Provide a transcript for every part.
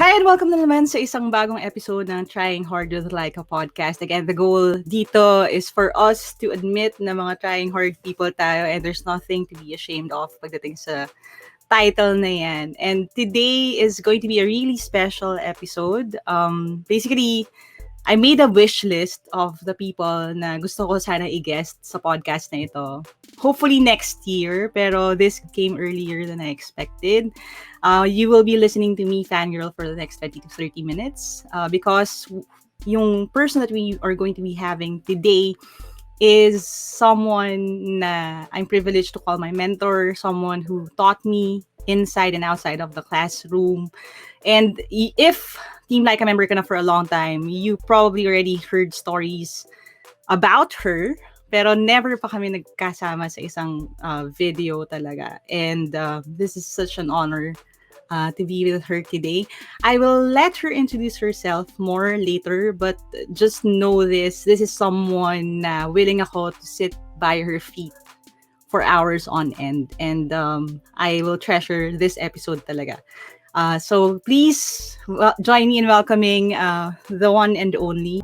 Hi and welcome na naman sa isang bagong episode ng Trying Hard with Lyqa podcast. Again, the goal dito is for us to admit na mga trying hard people tayo and there's nothing to be ashamed of pagdating sa title na yan. And today is going to be a really special episode. Basically, I made a wish list of the people na gusto ko sana i-guest sa podcast na ito. Hopefully next year, pero this came earlier than I expected. You will be listening to me fangirl for the next 20 to 30 minutes because yung person that we are going to be having today is someone na I'm privileged to call my mentor, someone who taught me inside and outside of the classroom. And if Team Lyqa member ka na for a long time, you probably already heard stories about her, pero never pa kami nagkasama sa isang video talaga. And this is such an honor to be with her today. I will let her introduce herself more later, but just know this is someone na willing ako to sit by her feet for hours on end. And I will treasure this episode talaga. So please join me in welcoming the one and only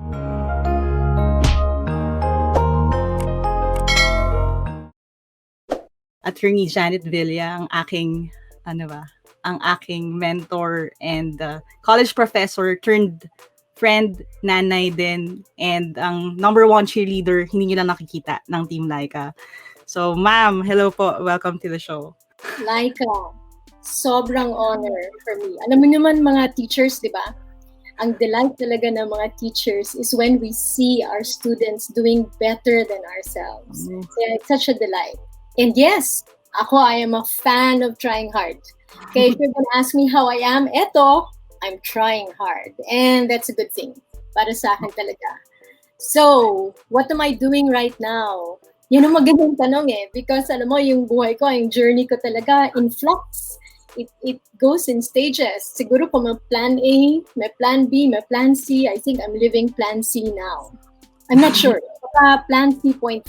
Attorney Janet Villa, ang aking mentor and college professor turned friend, nanay din, and ang number one cheerleader, hindi nyo lang nakikita, ng Team Lyqa. So, ma'am, hello po. Welcome to the show. Lyqa, sobrang honor for me. Alam mo naman mga teachers, di ba? Ang delight talaga ng mga teachers is when we see our students doing better than ourselves. Kaya it's such a delight. And yes, I am a fan of trying hard. Okay, if you're gonna ask me how I am, I'm trying hard. And that's a good thing. Para sa akin talaga. So, what am I doing right now? Yan ang magandang tanong because alam mo, yung buhay ko, yung journey ko talaga in flux. It goes in stages. Siguro kung may plan A, may plan B, may plan C, I think I'm living plan C now. I'm not sure. Plan C.5.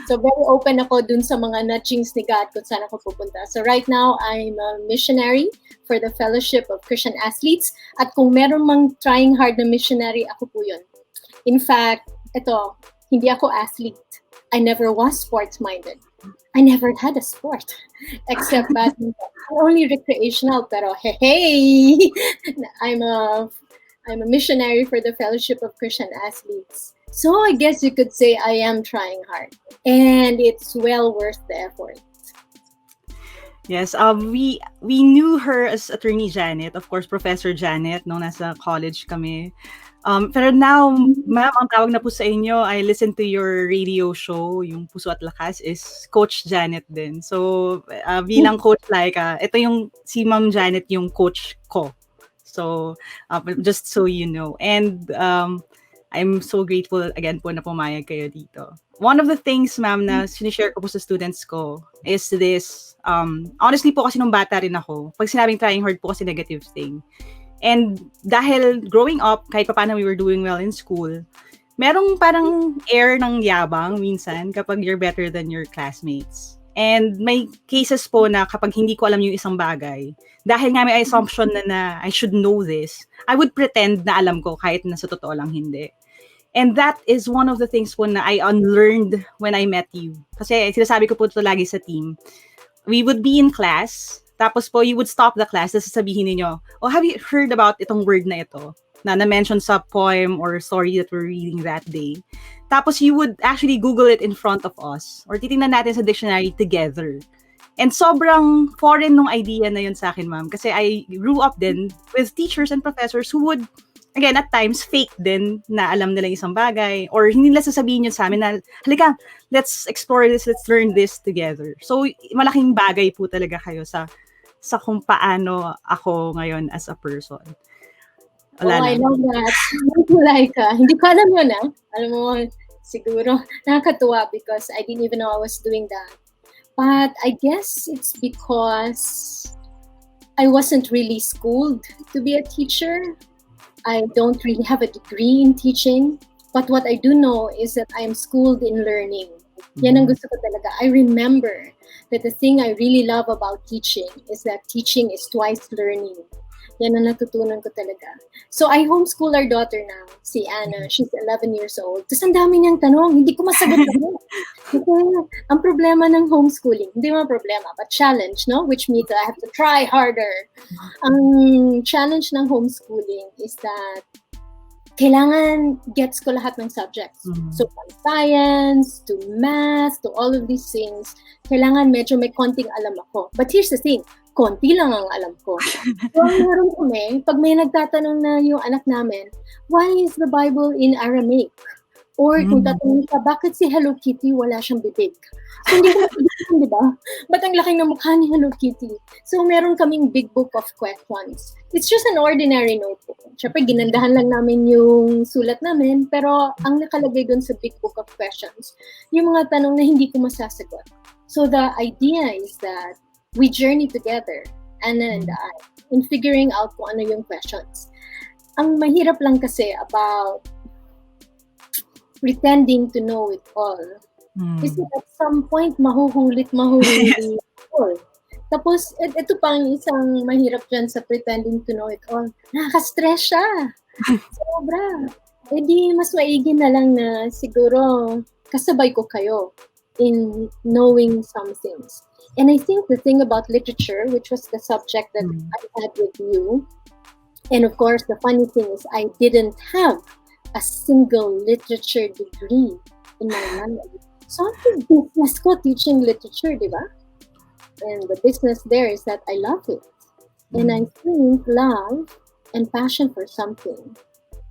So very open ako dun sa mga nudgings ni God kung saan ako pupunta. So right now, I'm a missionary for the Fellowship of Christian Athletes. At kung meron mang trying hard na missionary, ako po yun. In fact, hindi ako athlete. I never was sports-minded. I never had a sport except badminton. Only recreational, pero hey, I'm a missionary for the Fellowship of Christian Athletes. So I guess you could say I am trying hard, and it's well worth the effort. Yes, we knew her as Attorney Janet, of course, Professor Janet, nung nasa college kami. Pero now, ma'am, ang tawag na po sa inyo, I listen to your radio show, yung Puso at Lakas, is Coach Janet din. So, bilang Coach Lyqa, ito yung si Ma'am Janet yung coach ko. So, just so you know. And I'm so grateful again po na pumayag kayo dito. One of the things, ma'am, na sinishare ko po sa students ko is this. Honestly po kasi nung bata rin ako, pag sinabing trying hard po kasi negative thing. And dahil growing up, kahit pa paano we were doing well in school, merong parang air ng yabang minsan kapag you're better than your classmates. And may cases po na kapag hindi ko alam yung isang bagay, dahil nga may assumption na I should know this, I would pretend na alam ko kahit na sa totoo lang hindi. And that is one of the things po na I unlearned when I met you. Kasi sinasabi ko po ito lagi sa team. We would be in class, tapos po you would stop the class, tapos sasabihin niyo, oh, have you heard about itong word na ito? Na na-mention sa poem or story that we're reading that day. Tapos you would actually Google it in front of us or titingnan natin sa dictionary together. And sobrang foreign nung idea na yun sa akin, ma'am. Kasi I grew up then with teachers and professors who would, again, at times, fake din na alam nila isang bagay. Or hindi nila sasabihin yun sa amin na, halika, let's explore this, let's learn this together. So, malaking bagay po talaga kayo sa kung paano ako ngayon as a person. I love that. Hindi ko alam yun, Alam mo, siguro, nakakatuwa because I didn't even know I was doing that. But I guess it's because I wasn't really schooled to be a teacher. I don't really have a degree in teaching. But what I do know is that I am schooled in learning. Yan ang gusto ko talaga. I remember that the thing I really love about teaching is that teaching is twice learning. Yan ang natutunan ko talaga. So I homeschool our daughter now, si Anna. She's 11 years old. Tapos ang dami niyang tanong, hindi ko masagot na. Kasi ang problema ng homeschooling, hindi mo problema, but challenge, no? Which means I have to try harder. Ang challenge ng homeschooling is that kailangan gets ko lahat ng subjects. So from science, to math, to all of these things, kailangan medyo may konting alam ako. But here's the thing, konti lang ang alam ko. So meron kami, pag may nagtatanong na yung anak namin, why is the Bible in Aramaic? Or kung tatanungin ka, bakit si Hello Kitty wala siyang bibig? So hindi ko maibigan, di ba? Ba't ang laki ng mukha ni Hello Kitty? So meron kaming big book of questions. It's just an ordinary notebook. Siyempre, ginandahan lang namin yung sulat namin, pero ang nakalagay dun sa big book of questions, yung mga tanong na hindi ko masasagot. So the idea is that we journey together, Anna and I, in figuring out kung ano yung questions. Ang mahirap lang kasi about pretending to know it all is that at some point mahuhulit all. Tapos, ito pang isang mahirap dyan sa pretending to know it all. Nakaka-stress siya. Sobra. E di, mas maigi na lang na siguro kasabay ko kayo in knowing some things. And I think the thing about literature, which was the subject that I had with you, and of course, the funny thing is I didn't have a single literature degree in my life. So I'm business ko teaching literature, di ba? And the business there is that I love it. And I think love and passion for something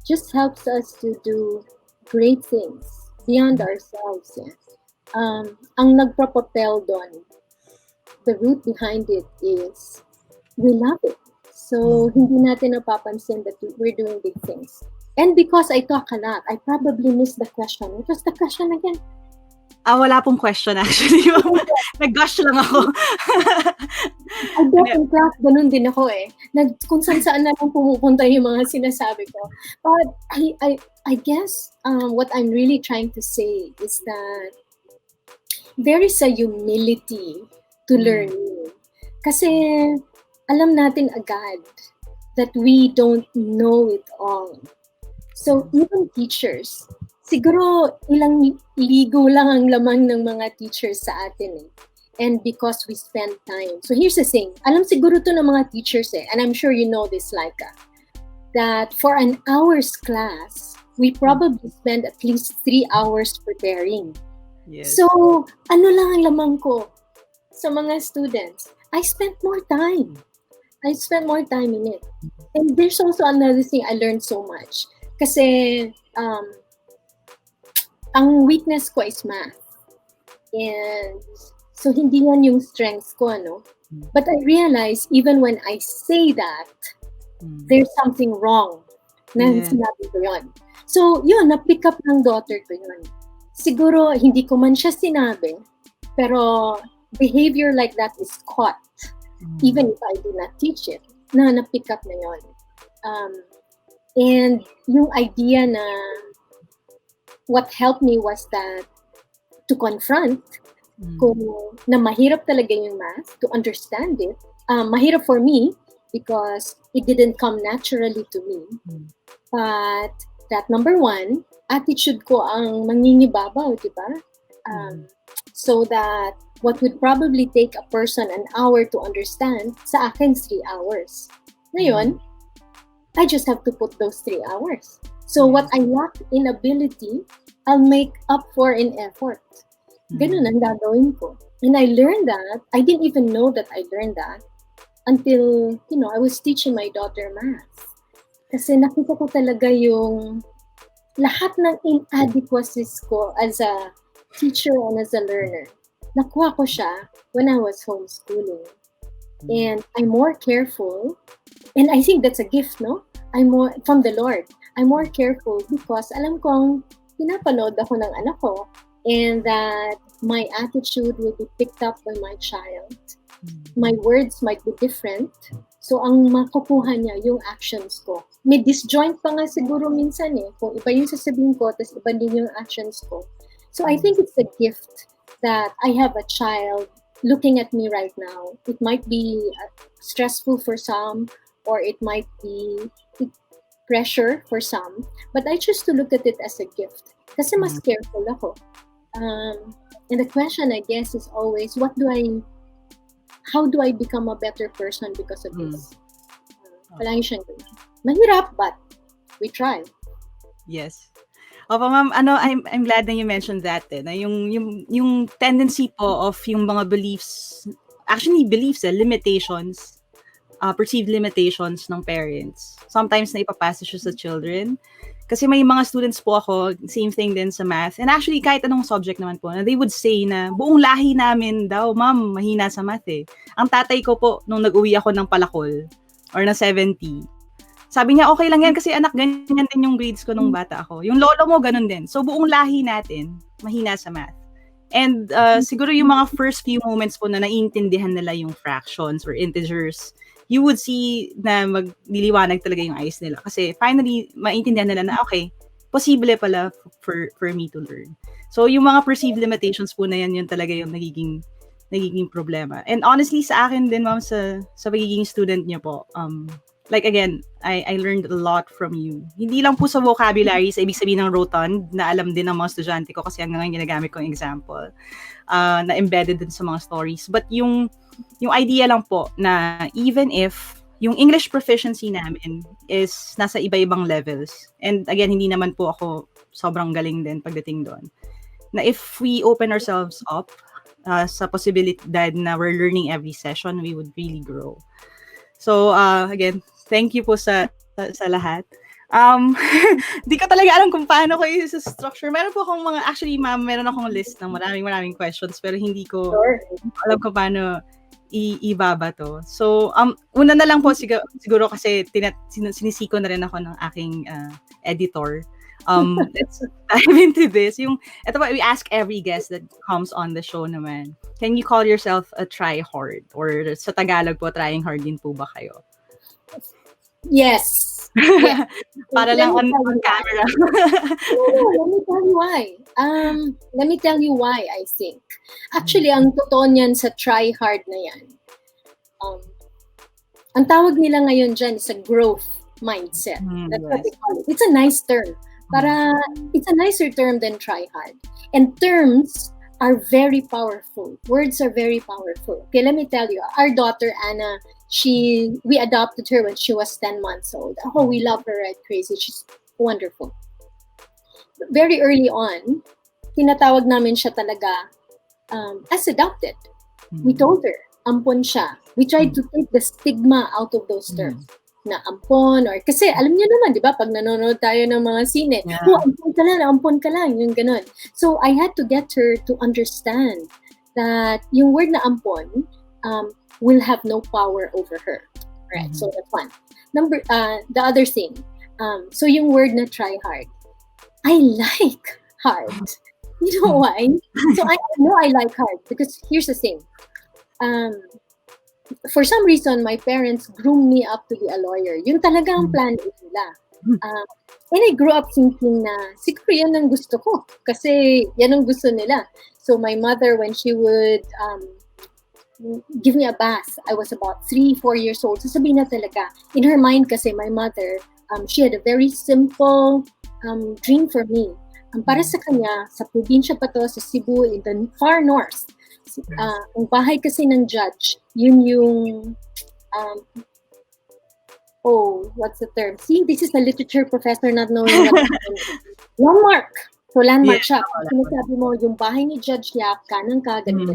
just helps us to do great things beyond ourselves. Ang nagpropel doon, the root behind it is we love it. So hindi natin napapansin that we're doing big things. And because I talk a lot, I probably missed the question. What was the question again? Wala pong question actually. Nag-gush lang ako. I bet in class, ganun din ako eh. Kung saan na lang pumupunta yung mga sinasabi ko. But I guess what I'm really trying to say is that there is a humility to learn. Kasi alam natin agad that we don't know it all. So even teachers, siguro ilang ligo lang ang lamang ng mga teachers sa atin eh. And because we spend time. So here's the thing, alam siguro to ng mga teachers eh, and I'm sure you know this, Lyqa, that for an hour's class, we probably spend at least 3 hours preparing. Yes. So, ano lang ang lamang ko sa mga students? I spent more time in it. And there's also another thing I learned so much. Kasi, ang weakness ko is math. And so, hindi yan yung strengths ko, ano? But I realize, even when I say that, there's something wrong na sinabi ko yun. So, yun, na-pick up ng daughter ko yun. Siguro, hindi ko man siya sinabi, pero behavior like that is caught, even if I do not teach it, na-pick up na yun. And yung idea na what helped me was that to confront kung na mahirap talaga yung math, to understand it. Mahirap for me because it didn't come naturally to me. But that number one, attitude ko ang mangingibabaw, di ba? So that what would probably take a person an hour to understand, sa akin 3 hours. Ngayon, I just have to put those 3 hours. So what I lack in ability, I'll make up for in effort. Ganun ang gagawin ko. And I learned that, I didn't even know that I learned that until, I was teaching my daughter math. Kasi nakita ko talaga yung lahat ng inadequacies ko as a teacher and as a learner. Nakuha ko siya when I was homeschooling. And I'm more careful. And I think that's a gift, no? I'm more, from the Lord. I'm more careful because alam kong pinapanood ako ng anak ko and that my attitude will be picked up by my child. My words might be different. So, ang makukuha niya, yung actions ko. May disjoint pa nga siguro minsan eh. Kung iba yung sasabihin ko, tapos iba din yung actions ko. So, I think it's a gift that I have a child looking at me right now. It might be stressful for some, or it might be pressure for some, but I choose to look at it as a gift. Kasi mas careful ako. And the question, I guess, is always, how do I become a better person because of this? Palagi siyang ganun. Mahirap, but we try. Yes. Opo, ma'am, I'm glad that you mentioned that. Na yung tendency po of yung mga beliefs, limitations, perceived limitations ng parents. Sometimes na ipapasa siya sa children. Kasi may mga students po ako, same thing din sa math. And actually, kahit anong subject naman po, they would say na buong lahi namin daw, ma'am, mahina sa math eh. Ang tatay ko po, nung nag-uwi ako ng Palakol, or ng 70, sabi niya, okay lang yan kasi anak, ganyan din yung grades ko nung bata ako. Yung lolo mo, ganun din. So, buong lahi natin, mahina sa math. And siguro yung mga first few moments po na naiintindihan nila yung fractions or integers, you would see na magliliwanag talaga yung eyes nila. Kasi finally, maintindihan nila na, okay, posible pala for me to learn. So, yung mga perceived limitations po na yan, yun talaga yung nagiging problema. And honestly, sa akin din, ma'am, sa pagiging student niyo po, like again, I learned a lot from you. Hindi lang po sa vocabulary, sa ibig sabihin ng rotund, na alam din ng mga estudyante ko kasi hanggang ngayon ginagamit ko yung example, na embedded din sa mga stories. But yung idea lang po na even if yung English proficiency namin is nasa iba-ibang levels, and again, hindi naman po ako sobrang galing din pagdating doon, na if we open ourselves up sa possibilidad na we're learning every session, we would really grow. So, again, thank you po sa lahat. Di ko talaga alam kung paano ko i-structure. Meron po akong actually, ma'am, meron akong list ng maraming questions, pero hindi ko alam kung paano ibaba to. So, una na lang po siguro kasi sinisiko na rin ako ng aking editor. Let's dive into this. Ito pa, we ask every guest that comes on the show naman. Can you call yourself a try-hard? Or sa Tagalog po, trying hard din po ba kayo? Yes. Para lang on camera. Let me tell you why. Let me tell you why, I think. Actually, ang totoo niyan sa try-hard na yan, ang tawag nila ngayon dyan is a growth mindset. That's what they call it. It's a nice term. It's a nicer term than try-hard. And terms are very powerful. Words are very powerful. Okay, let me tell you, our daughter, Anna, we adopted her when she was 10 months old. Oh, we love her like crazy. She's wonderful. Very early on, tinatawag namin siya talaga as adopted. We told her, ampon siya. We tried to take the stigma out of those terms. Na ampon, or kasi alam niyo naman, di ba, pag nanonood tayo ng mga sine, ampon ka lang, yung ganun. So I had to get her to understand that yung word na ampon will have no power over her. Right? So that's one. The other thing, so yung word na try hard, I like hard. You know why? So I know I like hard because here's the thing. For some reason, my parents groomed me up to be a lawyer. Yun talaga ang plan nila. And I grew up thinking na, siguro yan ang gusto ko. Kasi yan ang gusto nila. So my mother, when she would give me a bath, I was about 3-4 years old. Sasabihin na talaga. In her mind kasi, my mother, she had a very simple dream for me. Para sa kanya, sa probinsya pa to, sa Cebu, in the far north, ang bahay kasi ng judge, yun yung, what's the term? See, this is a literature professor not knowing what landmark. So, landmark siya. Sinasabi mo, yung bahay ni Judge Yap, kanang ka, ganito.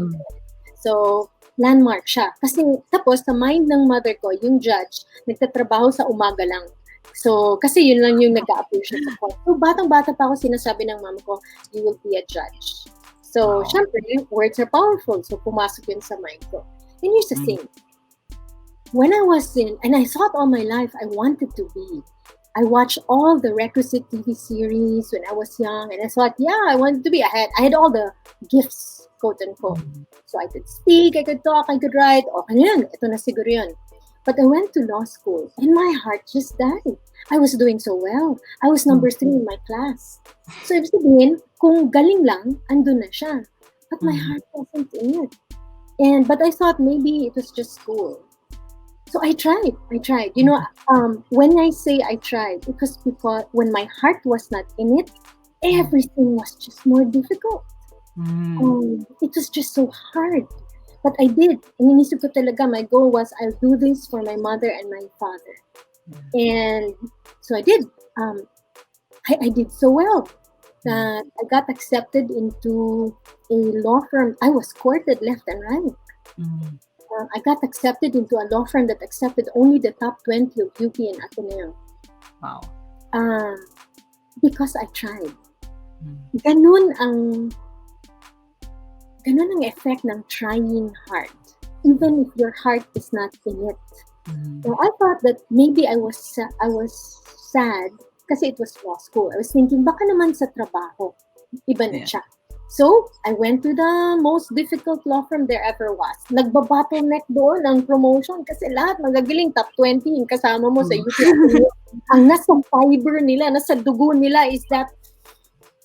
So, landmark siya. Kasi, tapos, sa mind ng mother ko, yung judge, nagtatrabaho sa umaga lang. So, kasi yun lang yung nag-a-appear siya sa court. So, batang-bata pa ako, sinasabi ng mama ko, you will be a judge. So, syempre, words are powerful. So, pumasok yun sa mind ko. And here's the thing. When I was and I thought all my life I wanted to be. I watched all the requisite TV series when I was young. And I thought, yeah, I wanted to be. I had all the gifts, quote unquote. So, I could speak, I could talk, I could write. Okay yan, ito na siguro yun. But I went to law school and my heart just died. I was doing so well. I was number 3 in my class. So, ibig sabihin, kung galing lang, andun na siya. But my heart wasn't in it. But I thought maybe it was just school. So I tried. When I say I tried, it was because when my heart was not in it, everything was just more difficult. It was just so hard. But I did. And inisip ko talaga, my goal was I'll do this for my mother and my father. And so I did. I did so well that I got accepted into a law firm. I was courted left and right. I got accepted into a law firm that accepted only the top 20 of UP and Ateneo. Wow. Because I tried. Ganun ang effect ng trying hard, even if your heart is not in it. So I thought that maybe I was sad kasi it was law school. I was thinking, baka naman sa trabaho, iba na siya. So, I went to the most difficult law firm there ever was. Nagba-bottleneck doon ng promotion kasi lahat magagaling top 20 yung kasama mo sa UP. Ang nasa fiber nila, nasa dugo nila is that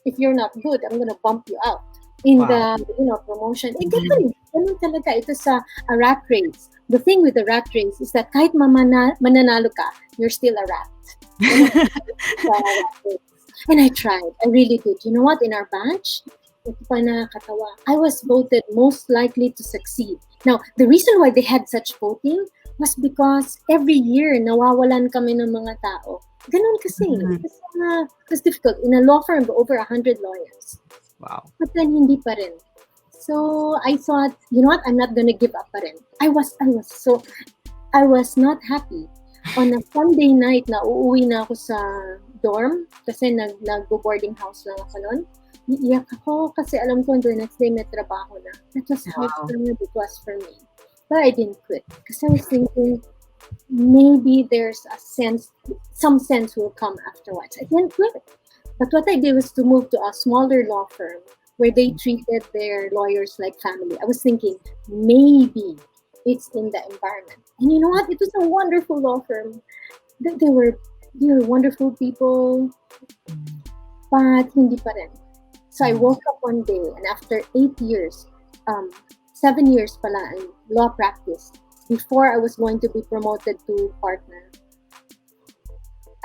if you're not good, I'm gonna bump you out in the promotion. Ganun talaga. Ito sa a rat race. The thing with the rat race is that kahit mananalo ka, you're still a rat. And I tried. I really did. You know what? In our batch, I was voted most likely to succeed. Now, the reason why they had such voting was because every year nawawalan kami ng mga tao. Ganun kasi. It was difficult. In a law firm, over 100 lawyers. Wow. But then hindi pa rin. So I thought, you know what? I'm not gonna give up pa rin. I was not happy. On a Sunday night na uuwi na ako sa dorm kasi nag-boarding house lang ako noon. Iiyak ako kasi alam ko the next day may trabaho na. That was how hard it was for me. But I didn't quit because I was thinking maybe there's some sense will come afterwards. I didn't quit. But what I did was to move to a smaller law firm where they treated their lawyers like family. I was thinking maybe it's in the environment. And you know what? It was a wonderful law firm. They were wonderful people, but hindi pa rin. So I woke up one day and after 8 years, 7 years pala in law practice, before I was going to be promoted to partner,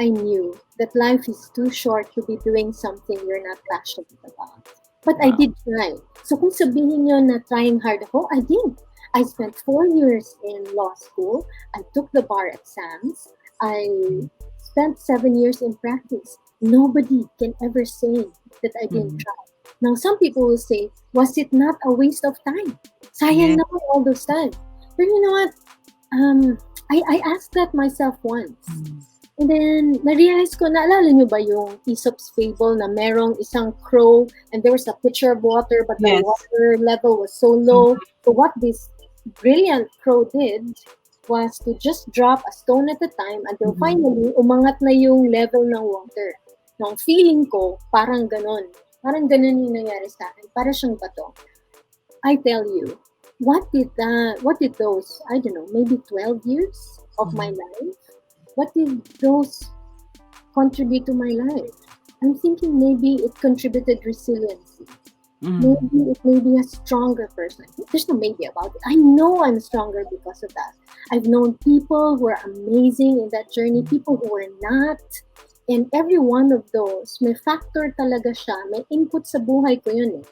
I knew that life is too short to be doing something you're not passionate about. But I did try. So kung sabihin nyo na trying hard ako, I did. I spent 4 years in law school. I took the bar exams. I spent 7 years in practice. Nobody can ever say that I didn't try. Now, some people will say, was it not a waste of time? Sayang naman all those time. But you know what? I asked that myself once. And then, na-realize ko, naalala nyo ba yung Aesop's fable na merong isang crow and there was a pitcher of water but the water level was so low. So what this brilliant crow did was to just drop a stone at a time until finally umangat na yung level ng water. Now, feeling ko, parang ganon. Parang ganon yung nangyari sa akin. Para siyang bato. I tell you, what did those, I don't know, maybe 12 years of my life, what did those contribute to my life? I'm thinking maybe it contributed resiliency. Maybe it made me a stronger person. There's no maybe about it. I know I'm stronger because of that. I've known people who are amazing in that journey, people who were not. And every one of those, may factor talaga siya. May input sa buhay ko yun eh.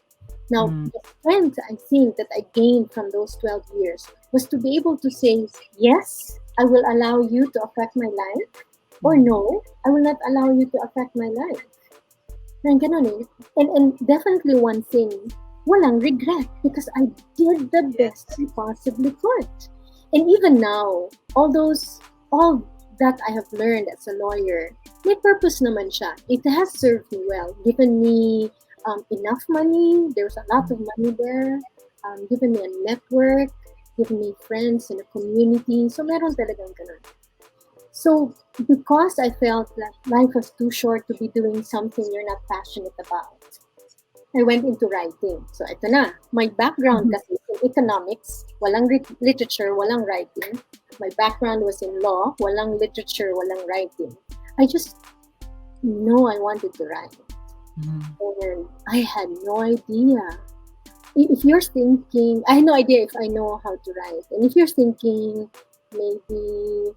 Now, the strength I think that I gained from those 12 years was to be able to say, yes, I will allow you to affect my life. Or no, I will not allow you to affect my life. And definitely one thing, walang regret because I did the best I possibly could. And even now, all that I have learned as a lawyer, may purpose naman siya. It has served me well, given me enough money. There's a lot of money there. Given me a network, given me friends in a community. So meron talagang ganun. So, because I felt that life was too short to be doing something you're not passionate about, I went into writing. So, ito na. My background kasi in economics, walang literature, walang writing. My background was in law, walang literature, walang writing. I just know I wanted to write. And I had no idea. If you're thinking, I had no idea if I know how to write. And if you're thinking, maybe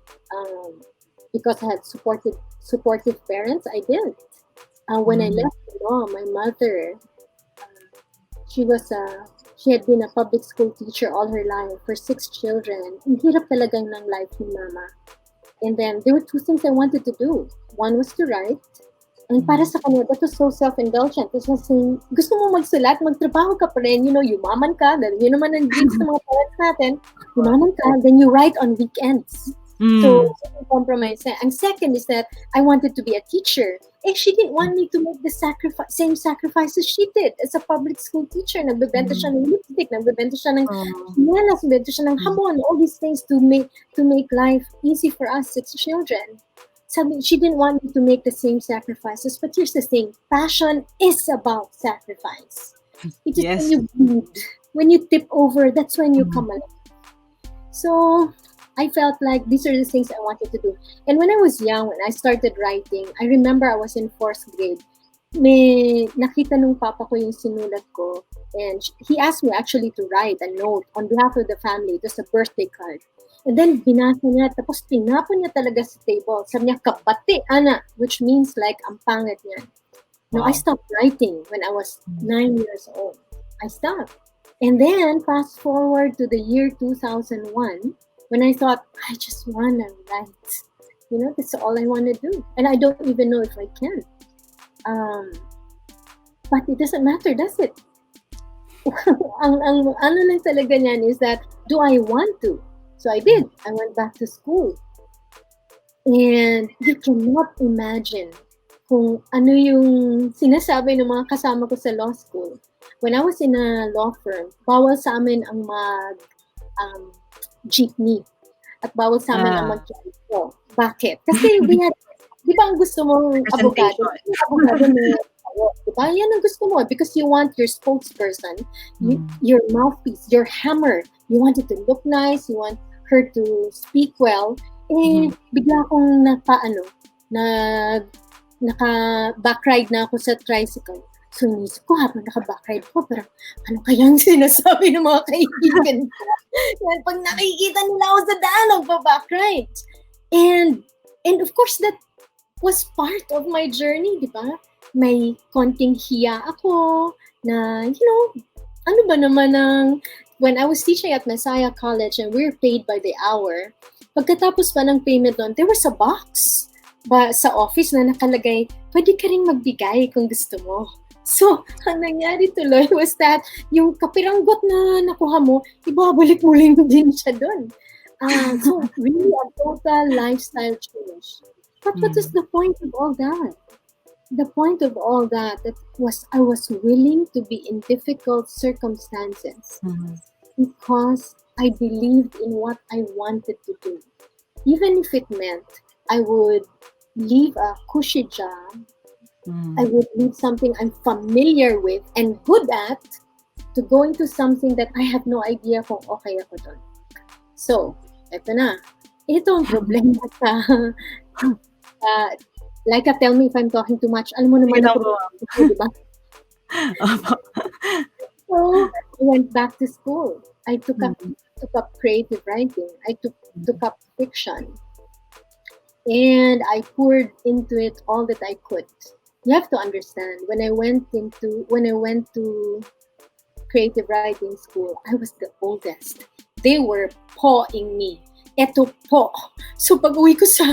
because I had supportive parents, I did. When I left the law, my mother, she was she had been a public school teacher all her life for 6 children. Ang hirap talaga ng life ni mama. And then there were 2 things I wanted to do. One was to write. And para sa kanya, that was so self-indulgent. Kasi saying, gusto mo magsulat, magtrabaho ka pa rin, yumaman ka, dahil yun naman ang dreams ng mga parents natin, yumaman ka, then you write on weekends. So, compromise. And second is that I wanted to be a teacher. She didn't want me to make the same sacrifices she did as a public school teacher. Nagbebenta siya ng lipstick, nagbebenta siya ng chinelas, nagbebenta siya ng hamon, all these things to make life easy for us 6 children. She didn't want me to make the same sacrifices. But here's the thing, passion is about sacrifice. It is when you bleed, when you tip over, that's when you come alive. So I felt like these are the things I wanted to do. And when I was young, when I started writing, I remember I was in 4th grade. May nakita nung papa ko yung sinulat ko. And he asked me actually to write a note on behalf of the family. It was a birthday card. And then binasa niya, tapos tinapon niya talaga sa table. Sabi niya, kabati, ana, which means like, ang pangit niya. Now, I stopped writing when I was 9 years old. I stopped. And then, fast forward to the year 2001, when I thought, I just want to write. That's all I want to do. And I don't even know if I can. But it doesn't matter, does it? ang ano lang talaga niyan is that, do I want to? So I did. I went back to school. And you cannot imagine kung ano yung sinasabi ng mga kasama ko sa law school. When I was in a law firm, bawal sa amin ang jeepney. At bawal sa amin ang mag-jeepney. Bakit? Kasi we had, di ba ang gusto mong abogado? Diba? Yan ang gusto mo. Because you want your spokesperson, your mouthpiece, your hammer. You want it to look nice. You want her to speak well. Bigla akong naka-backride na ako sa tricycle. So, inisip ko, habang naka-backride ko, parang, ano kayang sinasabi ng mga kaibigan ko? Pag nakikita nila ako sa daan, nagpa-backride. And of course, that was part of my journey, di ba? May konting hiya ako na, ano ba naman when I was teaching at Messiah College and we were paid by the hour, pagkatapos pa ng payment doon, there was a box sa office na nakalagay, pwede ka rin magbigay kung gusto mo. So, ang nangyari tuloy was that yung kapiranggot na nakuha mo, ibabalik mo rin din siya doon. So, really a total lifestyle change. But what is the point of all that? The point of all that was I was willing to be in difficult circumstances because I believed in what I wanted to do. Even if it meant I would leave a cushy job, I would leave something I'm familiar with and good at to go into something that I have no idea kung okay ako doon. So, eto na. Ito ang problema sa Lyqa, tell me if I'm talking too much. Alam mo naman ako, diba? So, I went back to school. I took up creative writing. I took up fiction. And I poured into it all that I could. You have to understand, when I went to creative writing school, I was the oldest. They were pawing me. Eto po. So pag uwi ko sa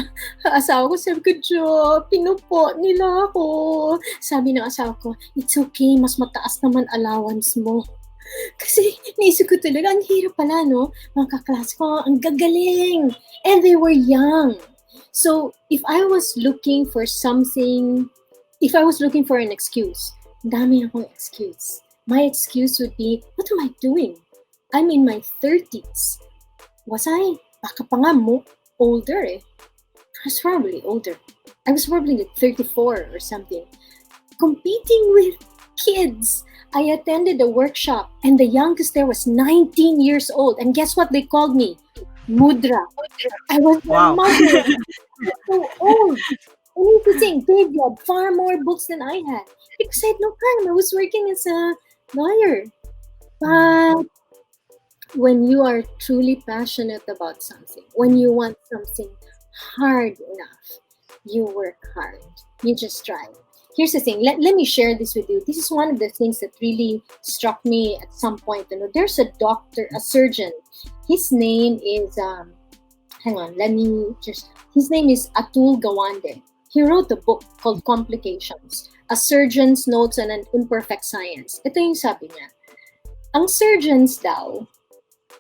asawa ko, sabi ko, Jo, pinupo nila ako. Sabi ng asawa ko, it's okay, mas mataas naman allowance mo. Kasi naisip ko talaga, ang hirap pala, no? Mga kaklase ko, ang gagaling. And they were young. So if I was looking for an excuse, dami akong excuse. My excuse would be, what am I doing? I'm in my 30s. Was I? Baka pa nga mo, older eh. I was probably older. I was probably like 34 or something. Competing with kids. I attended a workshop and the youngest there was 19 years old. And guess what they called me? Mudra. I was their mother. I was so old. I need to think, they had far more books than I had. Because I had no time. I was working as a lawyer. But when you are truly passionate about something, when you want something hard enough, you work hard. You just try. Here's the thing. Let me share this with you. This is one of the things that really struck me at some point. You know, there's a doctor, a surgeon. His name is hang on. His name is Atul Gawande. He wrote a book called Complications: A Surgeon's Notes on an Imperfect Science. Ito yung sabi niya. Ang surgeons daw,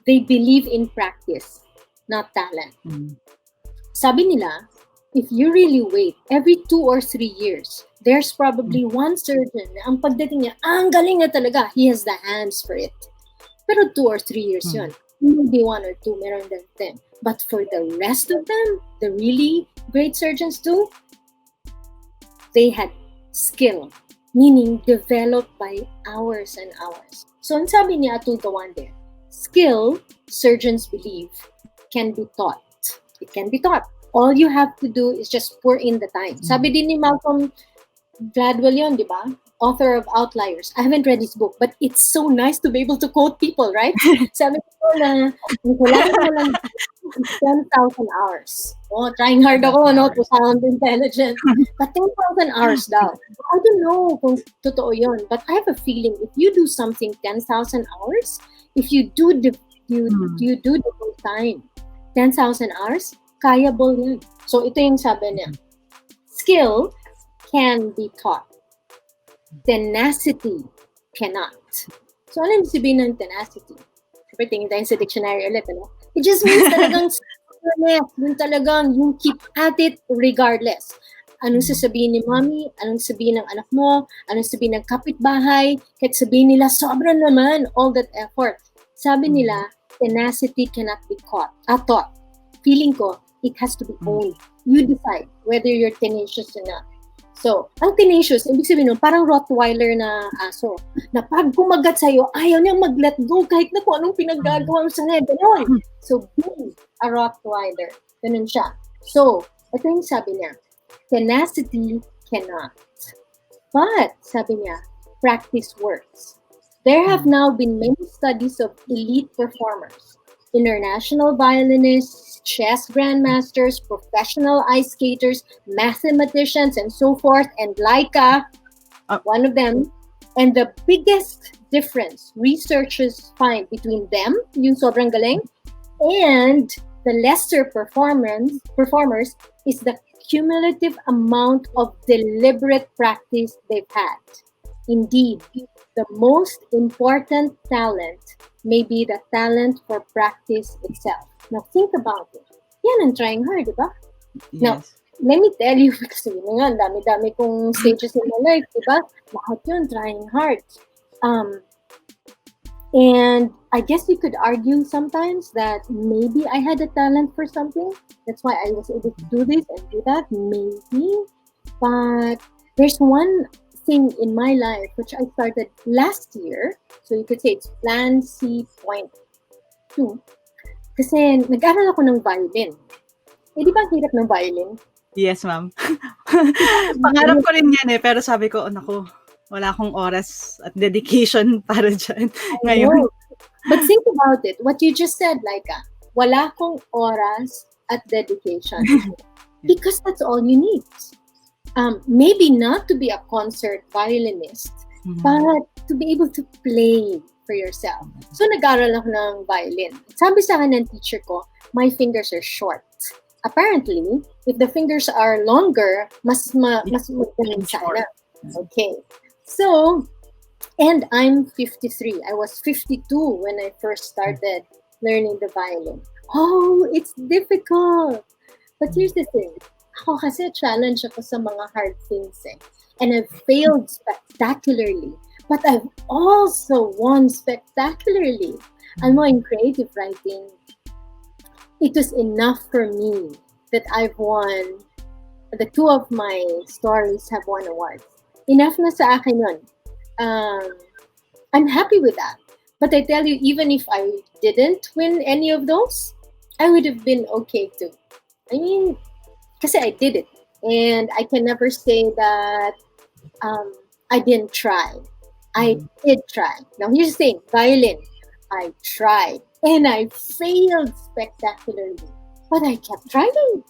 they believe in practice, not talent. Sabi nila, if you really wait, every 2 or 3 years, there's probably one surgeon na ang pagdating niya, ang galing na talaga, he has the hands for it. Pero 2 or 3 years yun. Maybe 1 or 2, meron din 10. But for the rest of them, the really great surgeons too, they had skill, meaning developed by hours and hours. So ang sabi ni Atul Gawande, skill, surgeons believe, can be taught. It can be taught. All you have to do is just pour in the time. Sabi din ni Malcolm Gladwell yun, di ba? Author of Outliers. I haven't read his book, but it's so nice to be able to quote people, right? Sabi ko na, kailangan mo lang 10,000 hours. Oh, trying hard ako, no, to sound intelligent. But 10,000 hours daw. I don't know kung totoo yun, but I have a feeling if you do something 10,000 hours, if you do the whole time, 10,000 hours, kayable yun. So ito yung sabi niya. Skill can be taught. Tenacity cannot. So ano yung sabihin ng tenacity? Siyempre, tingin tayo sa dictionary ulit, ano? It just means talagang yung talagang you keep at it regardless. Anong sasabihin ni mommy? Anong sabihin ng anak mo? Anong sabihin ng kapitbahay? Kahit sabihin nila, sobra naman, all that effort. Sabi nila, tenacity cannot be taught. Feeling ko, it has to be owned. You decide whether you're tenacious or not. So, ang tenacious, ibig sabihin nun, parang Rottweiler na aso. Na pag kumagat sa'yo, ayaw niyang mag-let go kahit na kung anong pinaggagawa mo sa head. Ganun. So, be a Rottweiler. Ganun siya. So, ito yung sabi niya, tenacity cannot. But, sabi niya, practice works. There have now been many studies of elite performers, international violinists, chess grandmasters, professional ice skaters, mathematicians, and so forth, and Lyqa, one of them. And the biggest difference researchers find between them, yung sobrang galing, and the lesser performers is the cumulative amount of deliberate practice they've had. Indeed, the most important talent may be the talent for practice itself. Now, think about it. Yan ang trying hard, di ba? Yes. Now, let me tell you, kasi yun nga, dami-dami kong stages in my life, di ba? Lahat yun, trying hard. And I guess you could argue sometimes that maybe I had a talent for something. That's why I was able to do this and do that. Maybe. But there's one thing in my life which I started last year. So you could say it's plan C.2. Kasi nag-aral ako ng violin. Eh, di ba ang hirap ng violin? Yes, ma'am. Pangarap ko rin yan pero sabi ko, naku, wala akong oras at dedication para dyan ngayon. But think about it. What you just said, Lyqa, wala akong oras at dedication. Because that's all you need. Maybe not to be a concert violinist, but to be able to play for yourself. So, nag-aral ako ng violin. Sabi sa akin ng teacher ko, my fingers are short. Apparently, if the fingers are longer, mas magaling sana. Okay. So, and I'm 53. I was 52 when I first started learning the violin. Oh, it's difficult. But here's the thing. Ako kasi challenge ako sa mga hard things eh. And I've failed spectacularly. But I've also won spectacularly. I'm in creative writing. It was enough for me that I've won. The 2 of my stories have won awards. Enough na sa akin yun. I'm happy with that. But I tell you, even if I didn't win any of those, I would have been okay too. I mean, kasi I did it. And I can never say that I didn't try. I did try. Now, here's the thing. Violin, I tried. And I failed spectacularly. But I kept trying.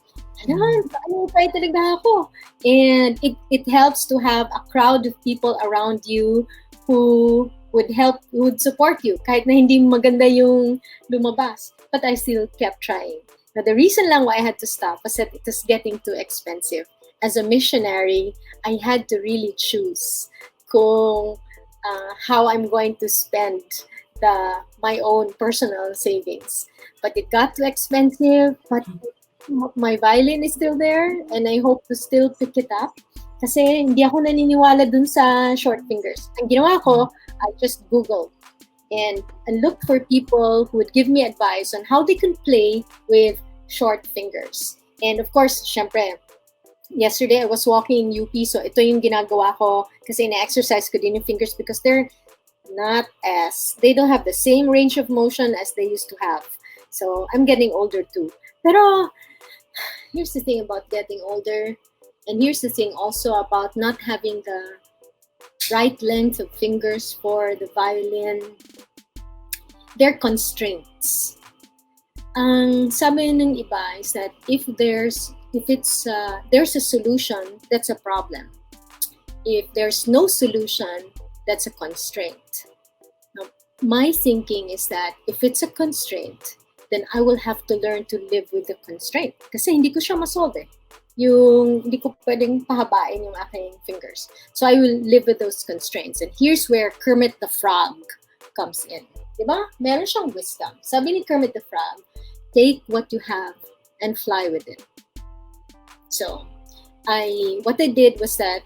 Try talaga ako. And it helps to have a crowd of people around you who would support you kahit na hindi maganda yung lumabas. But I still kept trying. Now, the reason lang why I had to stop was that it was getting too expensive. As a missionary, I had to really choose kung how I'm going to spend my own personal savings. But it got too expensive, but my violin is still there and I hope to still pick it up. Kasi hindi ako naniniwala dun sa short fingers. Ang ginawa ko, I just Googled and looked for people who would give me advice on how they can play with short fingers. And of course, syempre, yesterday I was walking in UP, so ito yung ginagawa ko kasi na-exercise ko din yung fingers because they don't have the same range of motion as they used to have. So I'm getting older too. Pero here's the thing about getting older, and here's the thing also about not having the right length of fingers for the violin. They're constraints. Ang sabi ng iba is that if there's a solution, that's a problem. If there's no solution, that's a constraint. Now, my thinking is that if it's a constraint, then I will have to learn to live with the constraint. Kasi hindi ko siya masolve. Hindi ko pwedeng pahabain yung aking fingers. So I will live with those constraints. And here's where Kermit the Frog comes in. Diba? Meron siyang wisdom. Sabi ni Kermit the Frog, take what you have and fly with it. So, what I did was that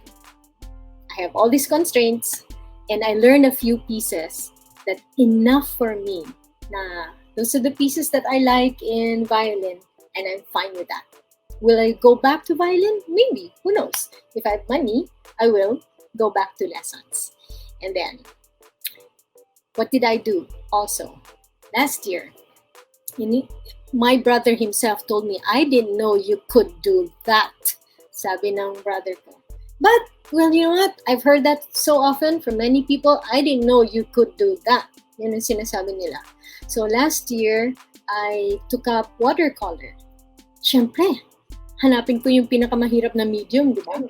I have all these constraints and I learned a few pieces that enough for me na those are the pieces that I like in violin and I'm fine with that. Will I go back to violin? Maybe. Who knows? If I have money, I will go back to lessons. And then, what did I do also? Last year, my brother himself told me, I didn't know you could do that. Sabi ng brother ko. But, well, you know what? I've heard that so often from many people. I didn't know you could do that. Yan ang sinasabi nila. So last year, I took up watercolor. Siyempre, hanapin ko yung pinakamahirap na medium, di ba?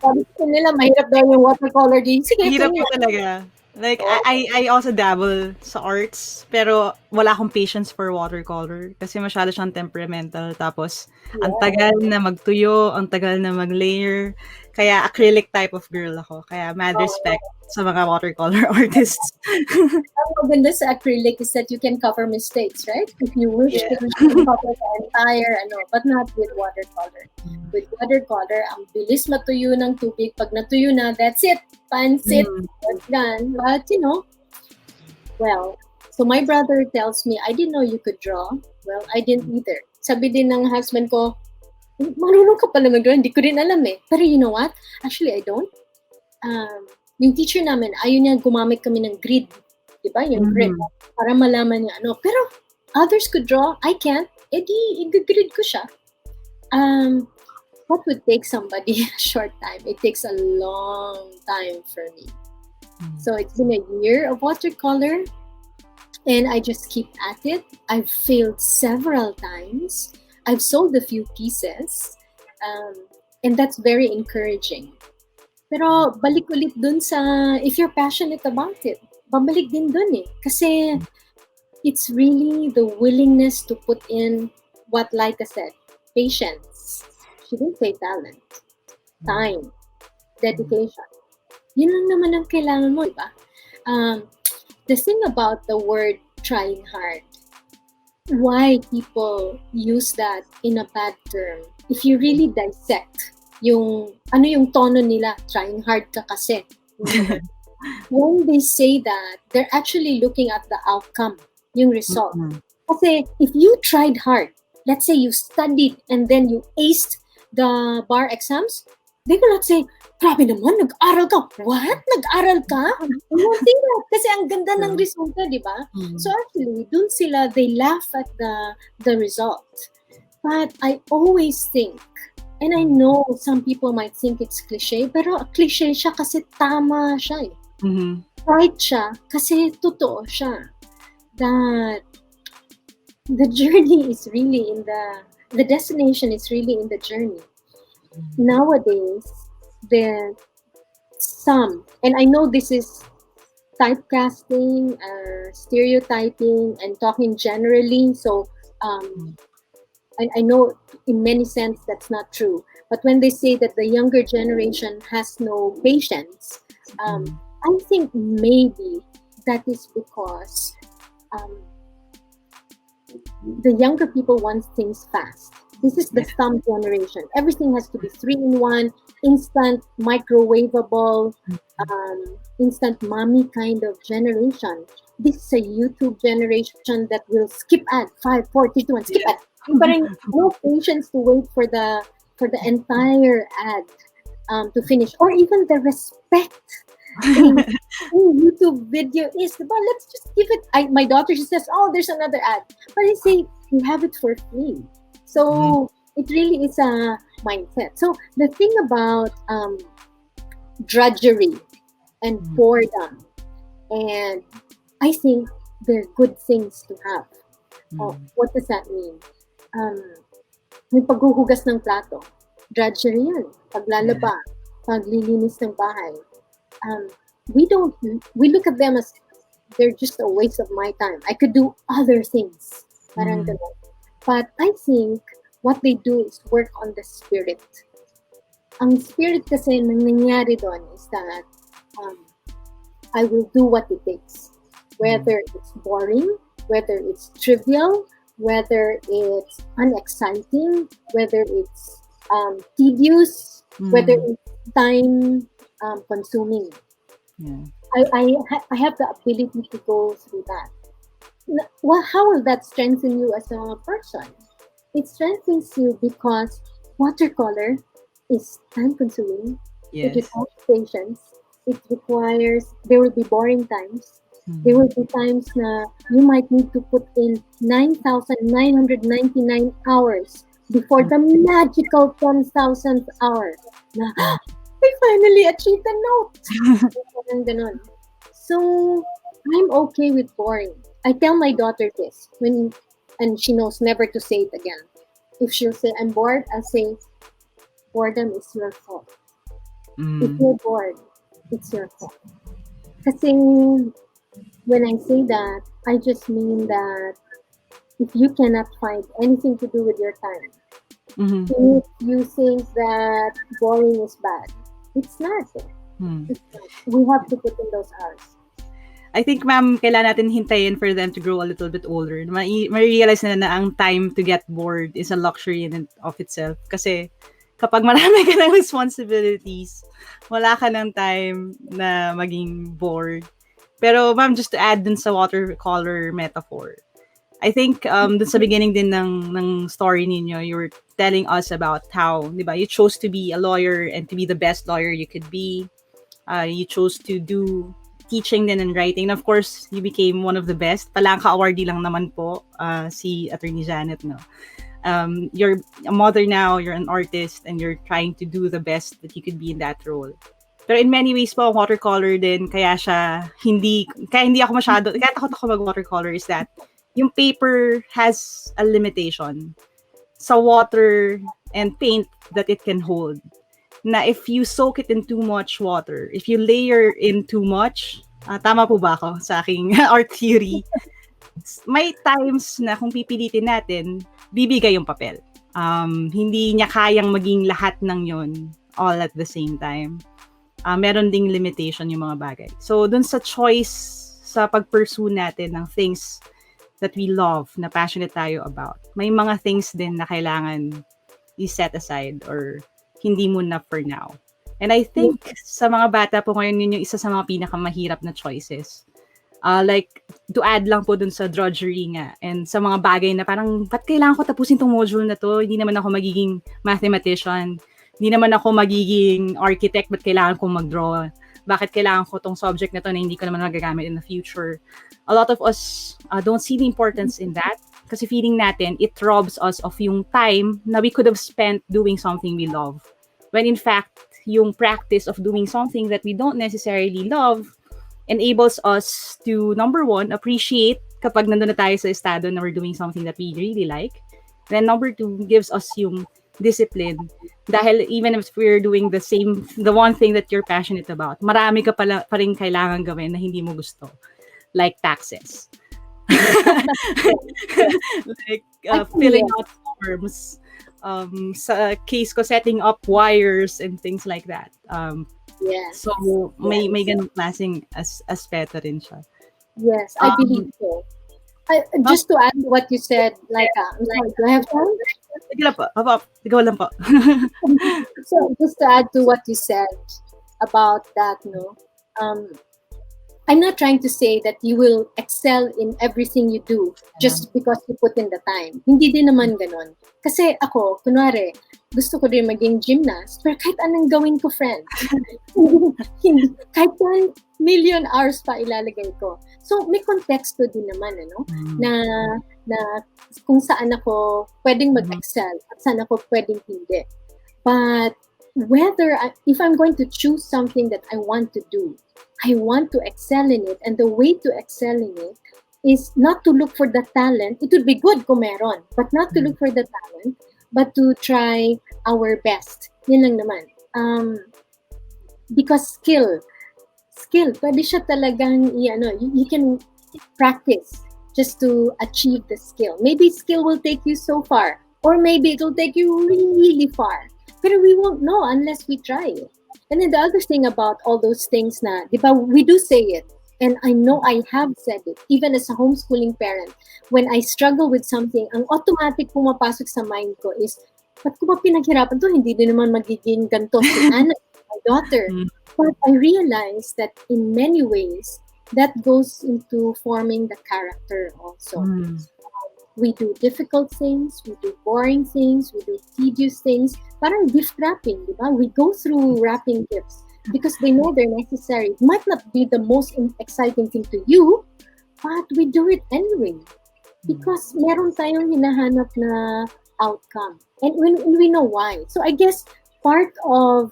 Sabi ko nila, mahirap daw yung watercolor din. Sige, Hirap po talaga. Like, I also dabble sa arts, pero wala akong patience for watercolor kasi masyado siyang temperamental. Tapos, ang tagal na magtuyo, ang tagal na mag-layer. Kaya acrylic type of girl ako. Kaya mad respect sa mga watercolor artists. Ang maganda sa acrylic is that you can cover mistakes, right? If you wish to cover the entire, but not with watercolor. With watercolor, ang bilis matuyo ng tubig. Pag natuyo na, that's it. Pansit, that's done. But, well, so my brother tells me, I didn't know you could draw. Well, I didn't either. Sabi din ng husband ko, marunong ka pala mag-draw. Hindi ko rin alam eh. Pero you know what? Actually, I don't. Yung teacher namin, ayaw niya gumamit kami ng grid. Diba? Yung grid. Para malaman niya ano. Pero others could draw. I can't. Eh di, i-grid ko siya. What would take somebody a short time? It takes a long time for me. So it's been a year of watercolor. And I just keep at it. I've failed several times. I've sold a few pieces. And that's very encouraging. Pero balik ulit dun sa, if you're passionate about it, babalik din dun eh. Kasi it's really the willingness to put in what Lyqa said, patience. She didn't say talent. Time. Dedication. Yun lang naman ang kailangan mo, diba? The thing about the word trying hard, why people use that in a bad term, if you really dissect yung tono nila, trying hard ka kasi. When they say that, they're actually looking at the outcome, yung result. Kasi if you tried hard, let's say you studied and then you aced the bar exams, they will not say, grabe naman, nag-aral ka. What? Nag-aral ka? They won't say that kasi ang ganda ng resulta, di ba? So actually, dun sila, they laugh at the result. But I always think, and I know some people might think it's cliche, pero cliche siya kasi tama siya eh. Right siya kasi totoo siya. that the journey is really in the destination is really in the journey. Nowadays, there some, and I know this is typecasting, stereotyping, and talking generally. So um, I know in many sense that's not true. But when they say that the younger generation has no patience, I think maybe that is because um, the younger people want things fast. This is the thumb generation. Everything has to be 3-in-1, instant, microwavable, instant mommy kind of generation. This is a YouTube generation that will skip ad 5, 4, 3, 2, 1, skip ad. But no patience to wait for the entire ad to finish, or even the respect in YouTube video is, but let's just give it. My daughter, she says, "Oh, there's another ad," but I say you have it for free. So it really is a mindset. So the thing about drudgery and boredom, and I think they're good things to have. What does that mean? Yung paghuhugas ng plato, drudgery yan. Paglalaba, paglilinis ng bahay. We look at them as they're just a waste of my time. I could do other things. Parang ganun. But I think what they do is work on the spirit. Ang spirit kasi nangyayari doon is that I will do what it takes. Whether it's boring, whether it's trivial, whether it's unexciting, whether it's tedious, whether it's time consuming. I have the ability to go through that. Well, how will that strengthen you as a person? It strengthens you because watercolor is time consuming. It requires patience. It requires, there will be boring times. There will be times na you might need to put in 9,999 hours before the magical 10,000th hour. Na, I finally achieved the note. So, I'm okay with boring. I tell my daughter this, and she knows never to say it again. If she'll say, I'm bored, I'll say, boredom is your fault. If you're bored, it's your fault. Kasi when I say that, I just mean that if you cannot find anything to do with your time, if you think that boring is bad, it's not. It's not. We have to put in those hours. I think, ma'am, kailangan natin hintayin for them to grow a little bit older. Ma-realize na ang time to get bored is a luxury in and of itself. Kasi kapag marami ka ng responsibilities, wala ka ng time na maging bored. Pero, ma'am, just to add dun sa watercolor metaphor, I think dun sa beginning din ng story ninyo, you were telling us about how, di ba, you chose to be a lawyer and to be the best lawyer you could be. You chose to do teaching din and writing. And of course, you became one of the best. Palangka awardee lang naman po si Attorney Janet, no? You're a mother now, you're an artist, and you're trying to do the best that you could be in that role. Pero in many ways po, watercolor din, kaya hindi ako masyado, kaya takot ako mag-watercolor is that yung paper has a limitation sa water and paint that it can hold. Na if you soak it in too much water, if you layer in too much, tama po ba ako sa aking art theory? May times na kung pipilitin natin, bibigay yung papel. Hindi niya kayang maging lahat ng yon all at the same time. Meron ding limitation yung mga bagay. So, dun sa choice, sa pag-pursue natin ng things that we love, na passionate tayo about, may mga things din na kailangan i-set aside or hindi muna for now. And I think sa mga bata po ngayon, yun yung isa sa mga pinakamahirap na choices. Like, to add lang po dun sa drudgery nga, and sa mga bagay na parang, ba't kailangan ko tapusin tong module na to? Hindi naman ako magiging mathematician. Hindi naman ako magiging architect, ba't kailangan kong mag-draw? Bakit kailangan ko tong subject na to na hindi ko naman magagamit in the future? A lot of us don't see the importance in that kasi feeling natin, it robs us of yung time na we could have spent doing something we love. When in fact, yung practice of doing something that we don't necessarily love enables us to, number one, appreciate kapag nandun na tayo sa estado na we're doing something that we really like. Then number 2 gives us yung discipline. Dahil even if we're doing the one thing that you're passionate about, marami ka pa rin kailangan gawin na hindi mo gusto. Like taxes. Like filling out forms. Sa case ko, setting up wires and things like that. Yes. So, may ganung klaseng aspeto rin siya. Yes, I believe so. Just to add to what you said, Lyqa, I'm sorry, do I have time? Sige lang po. Ikaw lang po. So, just to add to what you said about that, no, I'm not trying to say that you will excel in everything you do just because you put in the time. Hindi din naman ganon. Kasi ako, kunwari, gusto ko din maging gymnast, pero kahit anong gawin ko, friend, kahit 1 million hours pa ilalagay ko. So, may konteksto din naman, ano, na kung saan ako pwedeng mag-excel at saan ako pwedeng hindi. But if I'm going to choose something that I want to do, I want to excel in it, and the way to excel in it is not to look for the talent. It would be good kung meron, but not to look for the talent, but to try our best. Yun lang naman. Because skill, pwede siya talagang, you can practice just to achieve the skill. Maybe skill will take you so far, or maybe it will take you really far. But we won't know unless we try it. And then the other thing about all those things na, di ba, we do say it. And I know I have said it, even as a homeschooling parent. When I struggle with something, ang automatic pumapasok sa mind ko is, ba't ko ba pinaghirapan to? Hindi din naman magiging ganito si Anna, my daughter. But I realized that in many ways, that goes into forming the character also. We do difficult things, we do boring things, we do tedious things. Parang gift wrapping, di ba? We go through wrapping gifts because they know they're necessary. It might not be the most exciting thing to you, but we do it anyway. Because meron tayong hinahanap na outcome. And we know why. So I guess part of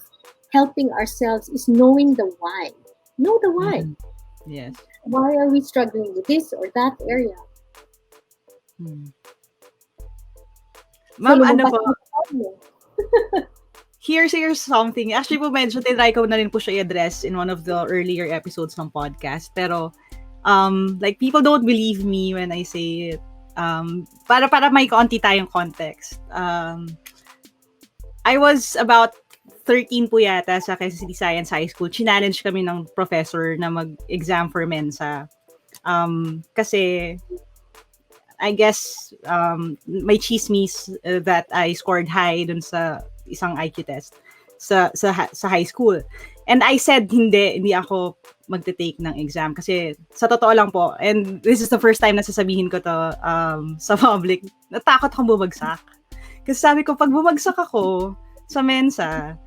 helping ourselves is knowing the why. Know the why. Yes. Why are we struggling with this or that area? Ma'am, ano po? Here's something. Actually po, medyo tinry ko na rin po siya i-address in one of the earlier episodes ng podcast. Pero, like, people don't believe me when I say it. Para may konti tayong context. I was about 13 po yata sa Quezon City Science High School. Challenge kami ng professor na mag-exam for Mensa. Kasi, I guess, may chismis that I scored high dun sa isang IQ test sa high school. And I said, hindi ako magte-take ng exam. Kasi sa totoo lang po, and this is the first time na sasabihin ko to sa public, natakot akong bumagsak. Kasi sabi ko, pag bumagsak ako sa Mensa,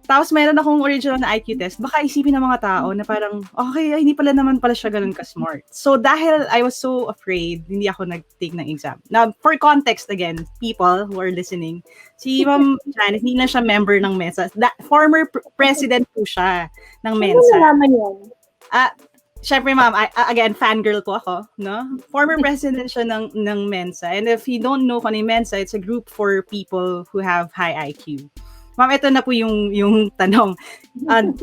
tapos meron akong original na IQ test, baka isipin ng mga tao na parang, okay, hindi pala siya ganun ka-smart. So, dahil I was so afraid, hindi ako nag-take ng exam. Now, for context again, people who are listening, si Ma'am Janet, hindi na siya member ng Mensa. Former president po siya ng Mensa. Ano nalaman yun? Syempre, ma'am, again, fangirl po ako, no? Former president siya ng Mensa. And if you don't know kung ano yung Mensa, it's a group for people who have high IQ. Ma'am, ito na po yung tanong.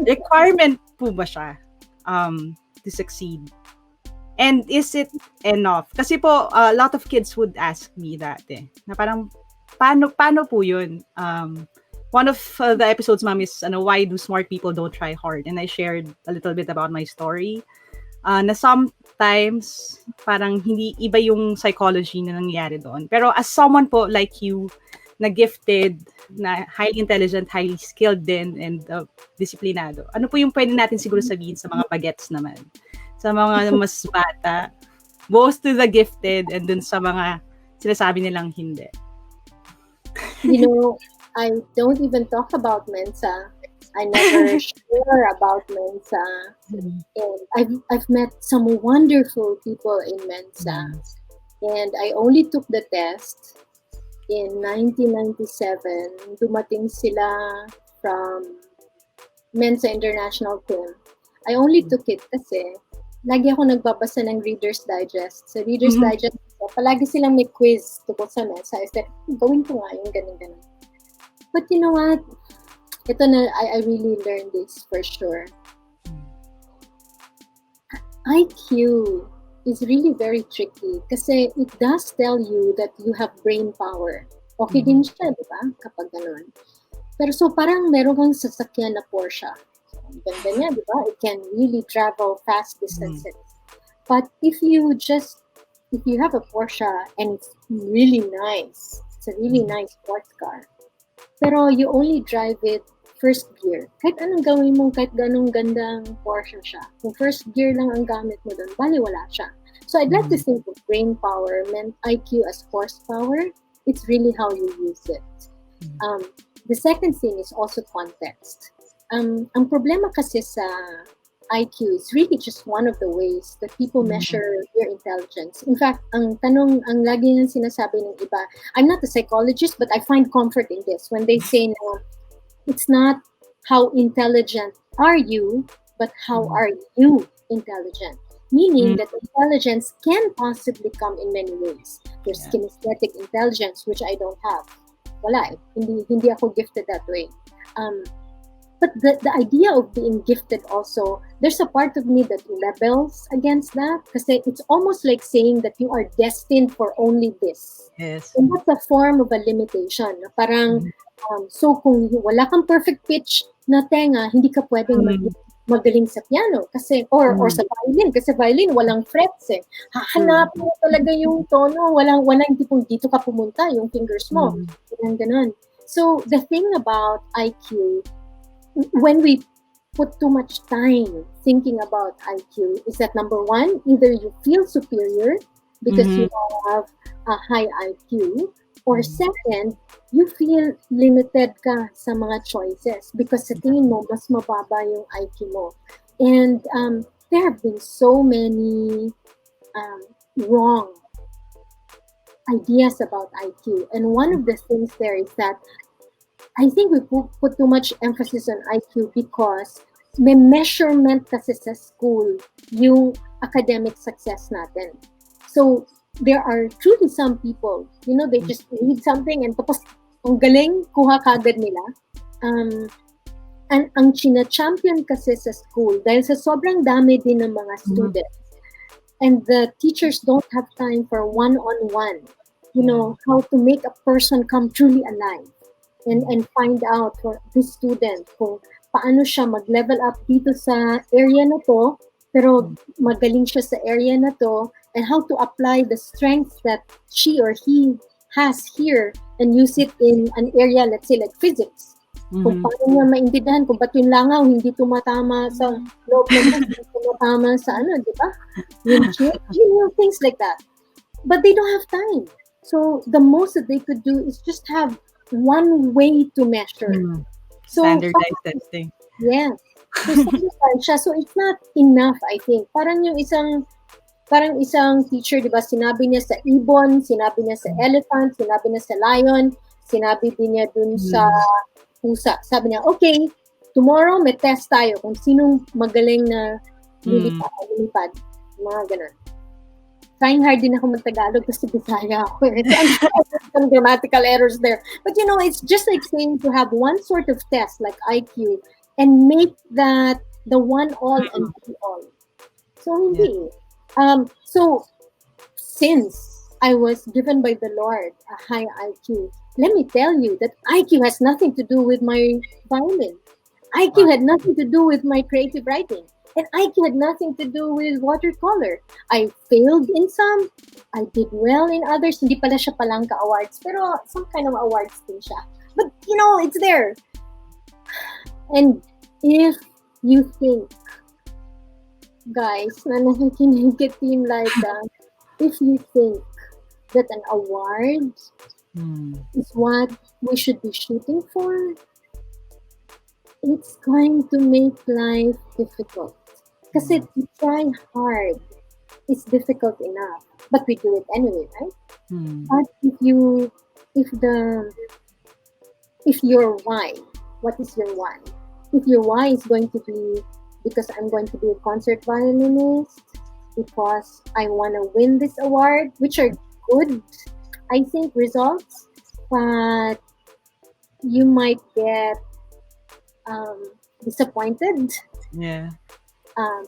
Requirement po ba siya to succeed? And is it enough? Kasi po, a lot of kids would ask me that na parang, paano po yun? One of the episodes, ma'am, is why do smart people don't try hard? And I shared a little bit about my story. Na sometimes, parang hindi iba yung psychology na nangyayari doon. Pero as someone po like you, na gifted, na highly intelligent, highly skilled din, and disiplinado. Ano po yung pwede natin siguro sabihin sa mga bagets naman? Sa mga mas bata, both to the gifted and dun sa mga sinasabi nilang hindi. You know, I don't even talk about Mensa. I never share about Mensa. And I've met some wonderful people in Mensa. And I only took the test in 1997. Dumating sila from Mensa International Team. I only took it kasi lagi ako nagbabasa ng Reader's Digest. Sa Reader's Digest, palagi silang may quiz tungkol sa mesa. I said, gawin ko nga yung ganun. But you know what? Ito na, I really learned this for sure. IQ is really very tricky kasi it does tell you that you have brain power. Okay din siya, di ba? Kapag ganun. Pero so parang meron kang sasakyan na Porsche. Ang ganda niya, di ba? It can really travel fast distances. But if you have a Porsche and it's really nice, it's a really nice sports car, pero you only drive it first gear. Kahit anong gawin mo, kahit ganong gandang Porsche siya, kung first gear lang ang gamit mo doon, baliwala siya. So I'd like to think of brain power meant IQ as horsepower. It's really how you use it. The second thing is also context. Ang problema kasi sa IQ is really just one of the ways that people measure your intelligence. In fact, ang lagi nang sinasabi ng iba, I'm not a psychologist, but I find comfort in this when they say na it's not how intelligent are you, but how are you intelligent. Meaning that intelligence can possibly come in many ways. There's kinesthetic intelligence, which I don't have. Wala eh. Hindi ako gifted that way. But the idea of being gifted also, there's a part of me that rebels against that kasi it's almost like saying that you are destined for only this. Yes. And that's a form of a limitation. Parang, so kung wala kang perfect pitch na tenga, hindi ka pwedeng magaling sa piano kasi or sa violin kasi violin walang frets eh. Hahanapin mo talaga yung tono, walang tipong dito ka pumunta yung fingers mo. Ganun. So the thing about IQ, when we put too much time thinking about IQ, is that number one, either you feel superior because you have a high IQ, or second, you feel limited ka sa mga choices because sa tingin mo, mas mababa yung IQ mo. And there have been so many wrong ideas about IQ. And one of the things there is that I think we put too much emphasis on IQ because may measurement kasi sa school yung academic success natin. So, there are truly some people, they just read something and tapos ang galing, kuha kagad nila. And ang china-champion kasi sa school, dahil sa sobrang dami din ng mga students, and the teachers don't have time for one-on-one, how to make a person come truly alive. And find out for this student kung paano siya mag-level up dito sa area na to, pero magaling siya sa area na to, and how to apply the strengths that she or he has here and use it in an area, let's say like physics. Kung paano niya maintindihan kung ba't yung langaw hindi tumatama sa loob ng bus, hindi tumatama sa di ba? Things like that. But they don't have time. So the most that they could do is just have one way to measure. So standardized testing. Yes. So it's not enough, I think. Parang isang teacher, di ba, sinabi niya sa ibon, sinabi niya sa elephant, sinabi niya sa lion, sinabi din niya dun sa pusa. Sabi niya, okay, tomorrow may test tayo kung sinong magaling na lilipad. Mga ganun. Trying hard din ako mag-Tagalog kasi Bisaya ako. Some grammatical errors there. But it's just like saying to have one sort of test like IQ and make that the one all and be all. So hindi. So since I was given by the Lord a high IQ, let me tell you that IQ has nothing to do with my violin. IQ had nothing to do with my creative writing. And IQ had nothing to do with watercolor. I failed in some. I did well in others. Hindi pala siya Palangka Awards, pero some kind of awards din siya. But, it's there. And if you think, guys, na nakikinig ka Team Lyqa, if you think that an award is what we should be shooting for, it's going to make life difficult. Kasi to try hard is difficult enough, but we do it anyway, right? But if your why, what is your why? If your why is going to be because I'm going to be a concert violinist, because I want to win this award, which are good, I think, results, but you might get disappointed Yeah.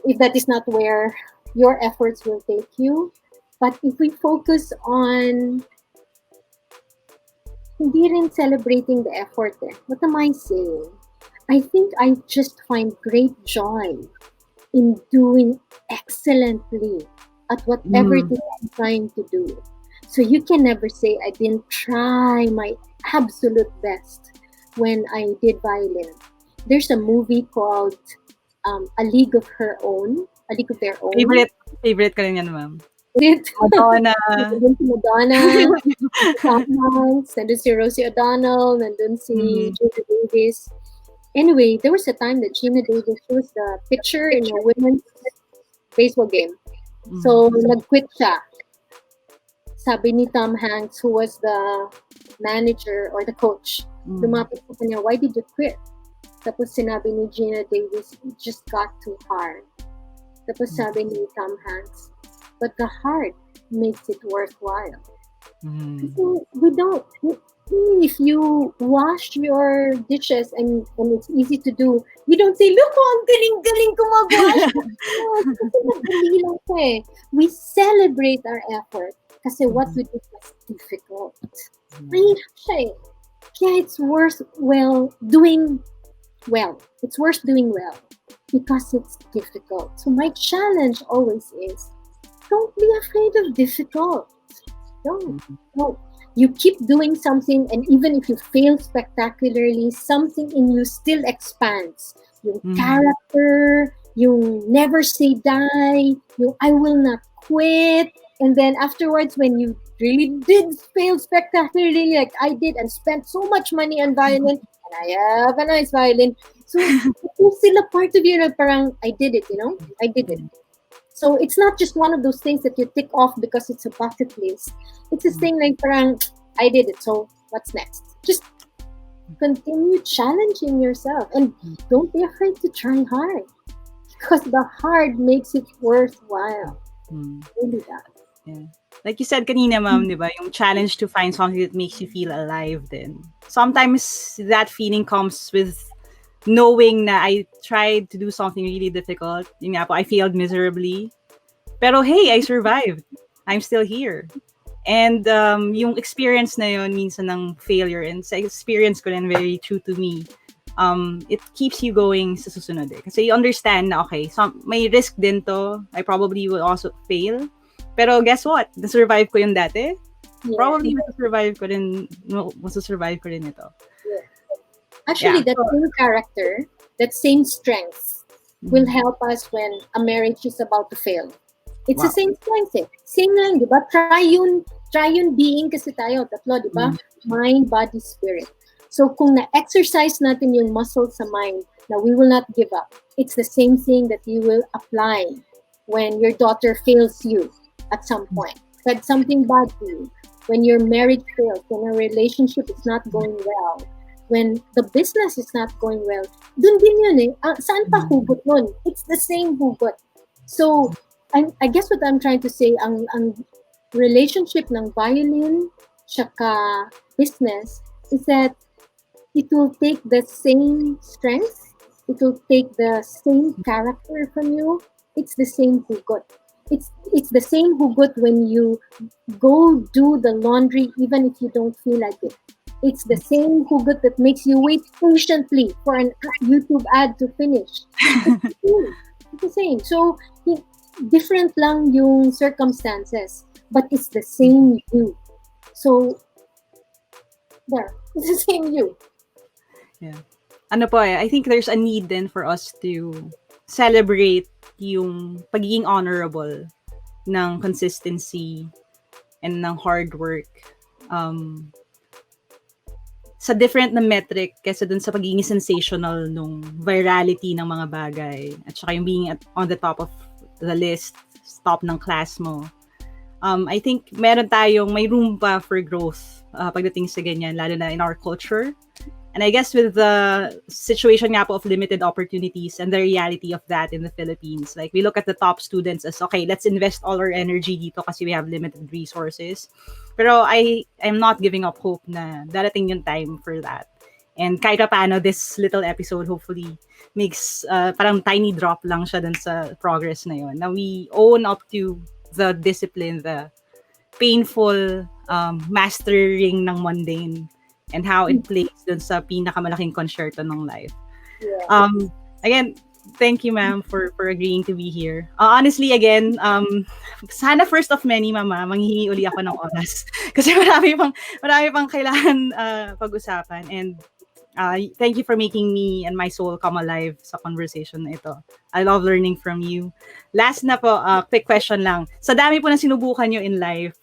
if that is not where your efforts will take you. But if we focus on hindi rin celebrating the effort what am I saying? I think I just find great joy in doing excellently at whatever it is I'm trying to do. So you can never say I didn't try my absolute best when I did violin. There's a movie called A League of Her Own, A League of Their Own. Favorite ko rin yan, ma'am. It, Madonna. nandun si Madonna, Tom Hanks, nandun si Rosie O'Donnell, nandun si Gina Davis. Anyway, there was a time that Gina Davis was the pitcher in a women's baseball game. So, nag-quit siya. Sabi ni Tom Hanks, who was the manager or the coach, lumapit sa kanya, why did you quit? Tapos sinabi ni Gina Davis, it just got too hard. Tapos sabi ni Tom Hanks, but the heart makes it worthwhile. So we don't, if you wash your dishes and it's easy to do, you don't say, look, ang galing-galing ko mag-wash. We celebrate our effort kasi what we do is difficult. Mahirap siya eh. Kaya it's worth doing well. It's worth doing well because it's difficult. So my challenge always is, don't be afraid of difficult. Don't. You keep doing something, and even if you fail spectacularly, something in you still expands. Yung character, yung never say die, yung I will not quit. And then afterwards, when you really did fail spectacularly, like I did, and spent so much money on violin, and I have a nice violin, so it's still a part of you na parang, I did it, I did it. So it's not just one of those things that you tick off because it's a bucket list. It's a thing like parang, I did it, so what's next? Just continue challenging yourself and don't be afraid to try hard because the hard makes it worthwhile. Really that. Yeah. Like you said kanina, ma'am, di ba? Yung challenge to find something that makes you feel alive then. Sometimes that feeling comes with knowing na I tried to do something really difficult. Yung nga po, I failed miserably. Pero hey, I survived. I'm still here. And yung experience na yun, minsan ng failure, and sa experience ko rin, very true to me, it keeps you going sa susunod eh. Kasi you understand na, okay, may risk din to. I probably will also fail. Pero guess what? Na-survive ko yung dati. Yeah. Probably masasurvive ko rin ito. Yeah. Actually, that same character, that same strength will help us when a marriage is about to fail. It's the same strength eh. Same lang, di ba? Try yun being kasi tayo, tatlo, di ba? Mind, body, spirit. So kung na-exercise natin yung muscle sa mind, na we will not give up, it's the same thing that you will apply when your daughter fails you at some point. Said something bad to you. When your marriage fails, when a relationship is not going well, when the business is not going well, dun din yun eh. Saan pa hugot nun? It's the same hugot. So, I guess what I'm trying to say, ang relationship ng violin tsaka business is that it will take the same strength, it will take the same character from you. It's the same hugot. It's the same hugot when you go do the laundry even if you don't feel like it. It's the same hugot that makes you wait patiently for an YouTube ad to finish. It's the same. So, different lang yung circumstances, but it's the same you. So, there. It's the same you. Yeah. Ano po I think there's a need then for us to celebrate yung pagiging honorable ng consistency and ng hard work sa different na metric kaysa dun sa pagiging sensational nung virality ng mga bagay at saka yung being on the top of the list, top ng class mo. I think may room pa for growth pagdating sa ganyan, lalo na in our culture And I guess with the situation nga po of limited opportunities and the reality of that in the Philippines, like we look at the top students as, okay, let's invest all our energy dito kasi we have limited resources. Pero I'm not giving up hope na darating yung time for that. And kahit pa paano, this little episode hopefully makes parang tiny drop lang siya dun sa progress na yun. Now we own up to the discipline, the painful mastering ng mundane and how it plays dun sa pinakamalaking concerto ng life. Yeah. Again, thank you, ma'am, for agreeing to be here. Honestly, again, sana first of many, mama, manghihingi uli ako ng oras. Kasi marami pang kailangan pag-usapan. And thank you for making me and my soul come alive sa conversation na ito. I love learning from you. Last na po, quick question lang. Sa dami po na sinubukan nyo in life,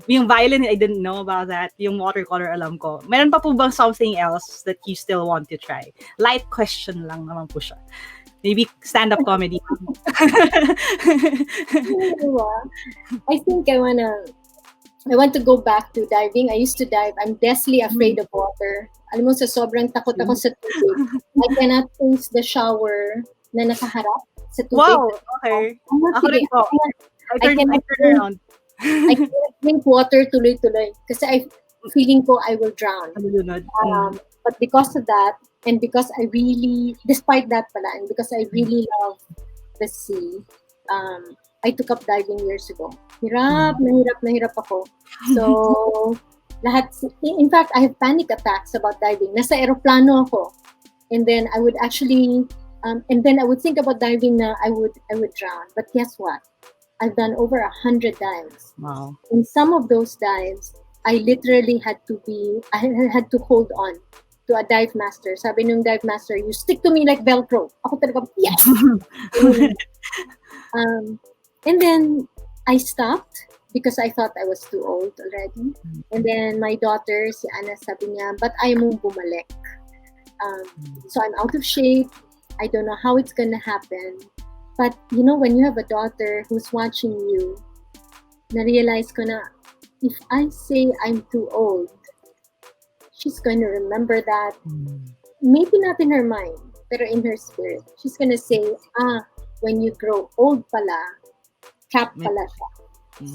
yung violin, I didn't know about that. Yung watercolor, alam ko. Meron pa po bang something else that you still want to try? Light question lang naman po siya. Maybe stand-up comedy. I think I want to go back to diving. I used to dive. I'm deathly afraid of water. Alam mo, sa sobrang takot ako sa tubig. I cannot face the shower na nakaharap sa tubig. Wow, okay. Ako rin po. I turn around. I cannot drink water tuloy-tuloy kasi feeling ko I will drown. But because of that, and because I really, despite that pala, and because I really love the sea, I took up diving years ago. Hirap na hirap ako. So, in fact, I have panic attacks about diving. Nasa aeroplano ako. And then I would actually, and then I would think about diving na I would drown. But guess what? I've done over 100 dives. Wow. In some of those dives, I literally had to hold on to a dive master. Sabi nung dive master, you stick to me like Velcro. Ako talaga, yes! And then I stopped because I thought I was too old already. And then my daughter, si Anna, sabi niya, but ayaw mong bumalik. So I'm out of shape. I don't know how it's gonna happen. But, you know, when you have a daughter who's watching you, na-realize ko na, if I say I'm too old, she's going to remember that. Maybe not in her mind, pero in her spirit. She's going to say, when you grow old pala, cap pala siya.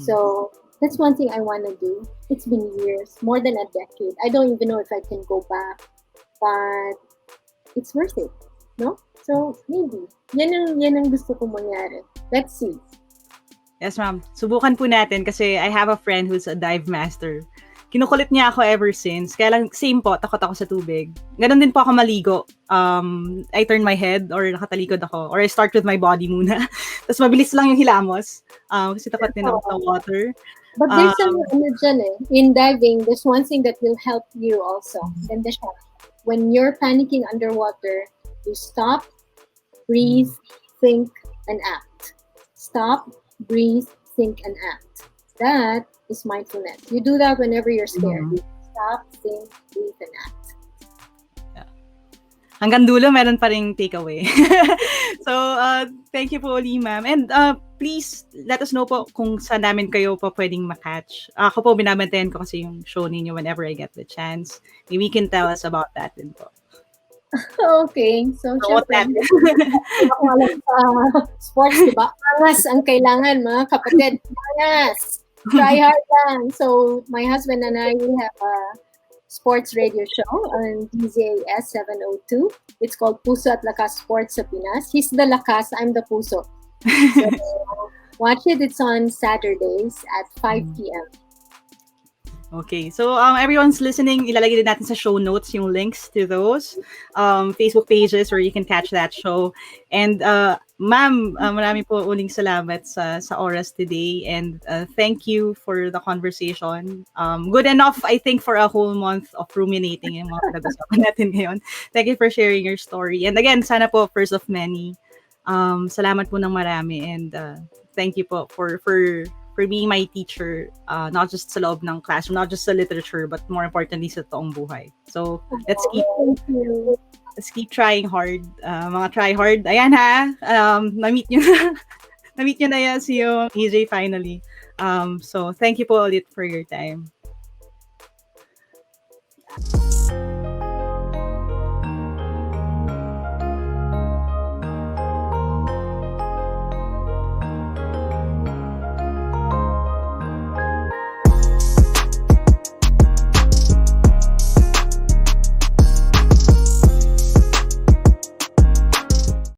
So, that's one thing I want to do. It's been years, more than a decade. I don't even know if I can go back, but it's worth it, no? So, maybe. Yan ang gusto ko mangyari. Let's see. Yes, ma'am. Subukan po natin kasi I have a friend who's a dive master. Kinukulit niya ako ever since. Kaya lang, same po, takot ako sa tubig. Ganon din po ako maligo. I turn my head or nakatalikod ako. Or I start with my body muna. Tapos mabilis lang yung hilamos. Kasi takot din ako sa water. But there's something in diving, there's one thing that will help you also. Ganda siya. When you're panicking underwater, you stop, breathe, think, and act. Stop, breathe, think, and act. That is mindfulness. You do that whenever you're scared. You stop, think, breathe, and act. Yeah. Hanggang dulo, meron pa ring takeaway. So, thank you po uli, ma'am. And please, let us know po kung saan namin kayo po pwedeng makatch. Ako po, binabantayan ko kasi yung show ninyo whenever I get the chance. Maybe you can tell us about that din po. Okay. So, syempre, ako alam sa sports, diba? Angas ang kailangan, mga kapatid. Angas! Try hard lang. So, my husband and I will have a sports radio show on DZAS 702. It's called Puso at Lakas Sports sa Pinas. He's the Lakas, I'm the Puso. So, watch it. It's on Saturdays at 5 p.m. Okay, so everyone's listening, ilalagay din natin sa show notes yung links to those Facebook pages where you can catch that show. And ma'am, marami po uling salamat sa oras today, and thank you for the conversation. Good enough, I think, for a whole month of ruminating yung mga pinag-usapan natin ngayon. Thank you for sharing your story. And again, sana po first of many. Salamat po ng marami, and thank you po for being my teacher, not just sa loob ng classroom, not just sa literature, but more importantly sa toong buhay. So, let's keep trying hard. Mga try hard. Ayan ha, na-meet nyo na yan si yung EJ finally. So, thank you po ulit for your time.